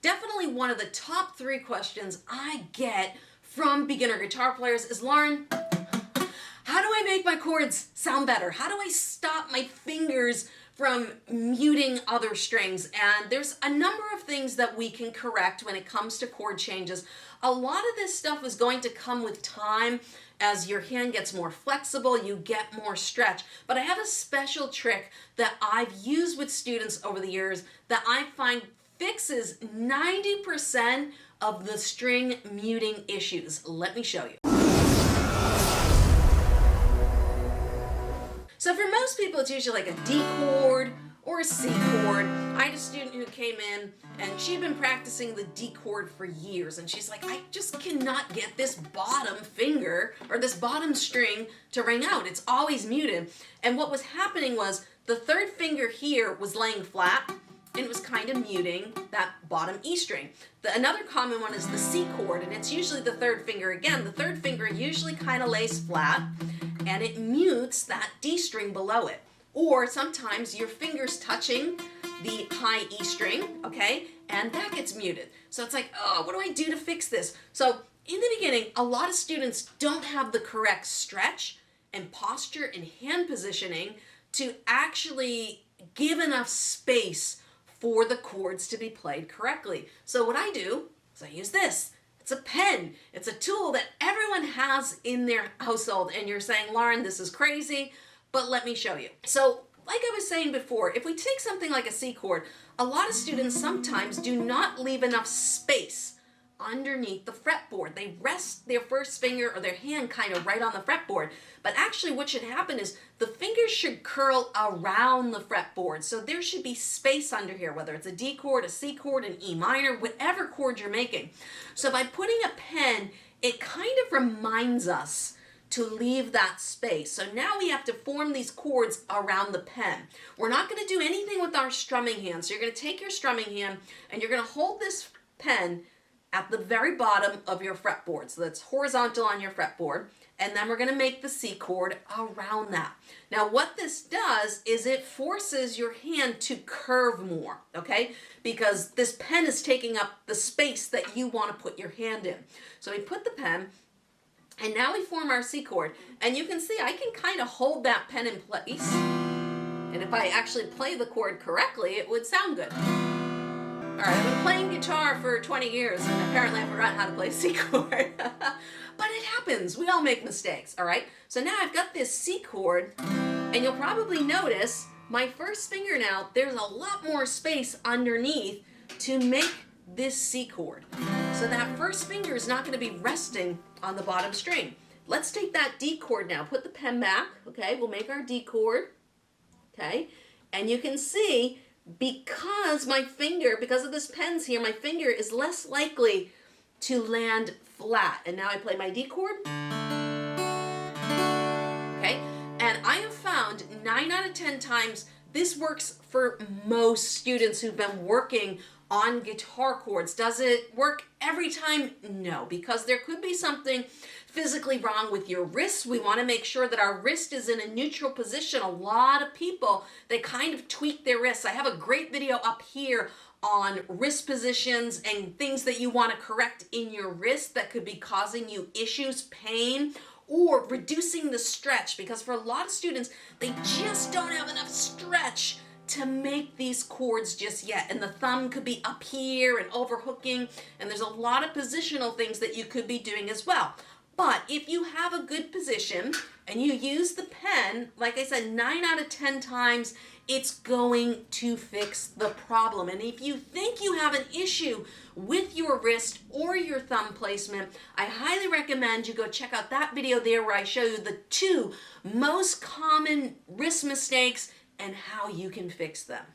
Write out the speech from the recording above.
Definitely one of the top 3 questions I get from beginner guitar players is, Lauren, how do I make my chords sound better? How do I stop my fingers from muting other strings? And there's a number of things that we can correct when it comes to chord changes. A lot of this stuff is going to come with time. As your hand gets more flexible, you get more stretch. But I have a special trick that I've used with students over the years that I find fixes 90% of the string muting issues. Let me show you. So for most people, it's usually like a D chord or a C chord. I had a student who came in and she'd been practicing the D chord for years, and she's like, I just cannot get this bottom finger or this bottom string to ring out. It's always muted. And what was happening was the third finger here was laying flat and it was kind of muting that bottom E string. Another common one is the C chord, and it's usually the third finger again. The third finger usually kind of lays flat and it mutes that D string below it. Or sometimes your finger's touching the high E string, okay, and that gets muted. So it's like, oh, what do I do to fix this? So in the beginning, a lot of students don't have the correct stretch and posture and hand positioning to actually give enough space for the chords to be played correctly. So what I do is I use this. It's a pen. It's a tool that everyone has in their household, and you're saying, Lauren, this is crazy, but let me show you. So like I was saying before, if we take something like a C chord, a lot of students sometimes do not leave enough space underneath the fretboard. They rest their first finger or their hand kind of right on the fretboard. But actually what should happen is the fingers should curl around the fretboard. So there should be space under here, whether it's a D chord, a C chord, an E minor, whatever chord you're making. So by putting a pen, it kind of reminds us to leave that space. So now we have to form these chords around the pen. We're not going to do anything with our strumming hand. So you're going to take your strumming hand and you're going to hold this pen at the very bottom of your fretboard. So that's horizontal on your fretboard. And then we're going to make the C chord around that. Now what this does is it forces your hand to curve more, okay? Because this pen is taking up the space that you want to put your hand in. So we put the pen, and now we form our C chord. And you can see I can kind of hold that pen in place. And if I actually play the chord correctly, it would sound good. All right, I've been playing guitar for 20 years, and apparently I forgot how to play C chord. But it happens. We all make mistakes, all right? So now I've got this C chord, and you'll probably notice my first finger now, there's a lot more space underneath to make this C chord. So that first finger is not going to be resting on the bottom string. Let's take that D chord now. Put the pen back, okay? We'll make our D chord, okay? And you can see, because of this pen's here, my finger is less likely to land flat. And now I play my D chord. Okay, and I have found 9 out of 10 times this works for most students who've been working on guitar chords. Does it work every time? No, because there could be something physically wrong with your wrist. We want to make sure that our wrist is in a neutral position. A lot of people, they kind of tweak their wrists. I have a great video up here on wrist positions and things that you want to correct in your wrist that could be causing you issues, pain, or reducing the stretch, because for a lot of students, they just don't have enough stretch to make these chords just yet. And the thumb could be up here and overhooking, and there's a lot of positional things that you could be doing as well. But if you have a good position and you use the pen, like I said, 9 out of 10 times, it's going to fix the problem. And if you think you have an issue with your wrist or your thumb placement, I highly recommend you go check out that video there where I show you the 2 most common wrist mistakes and how you can fix them.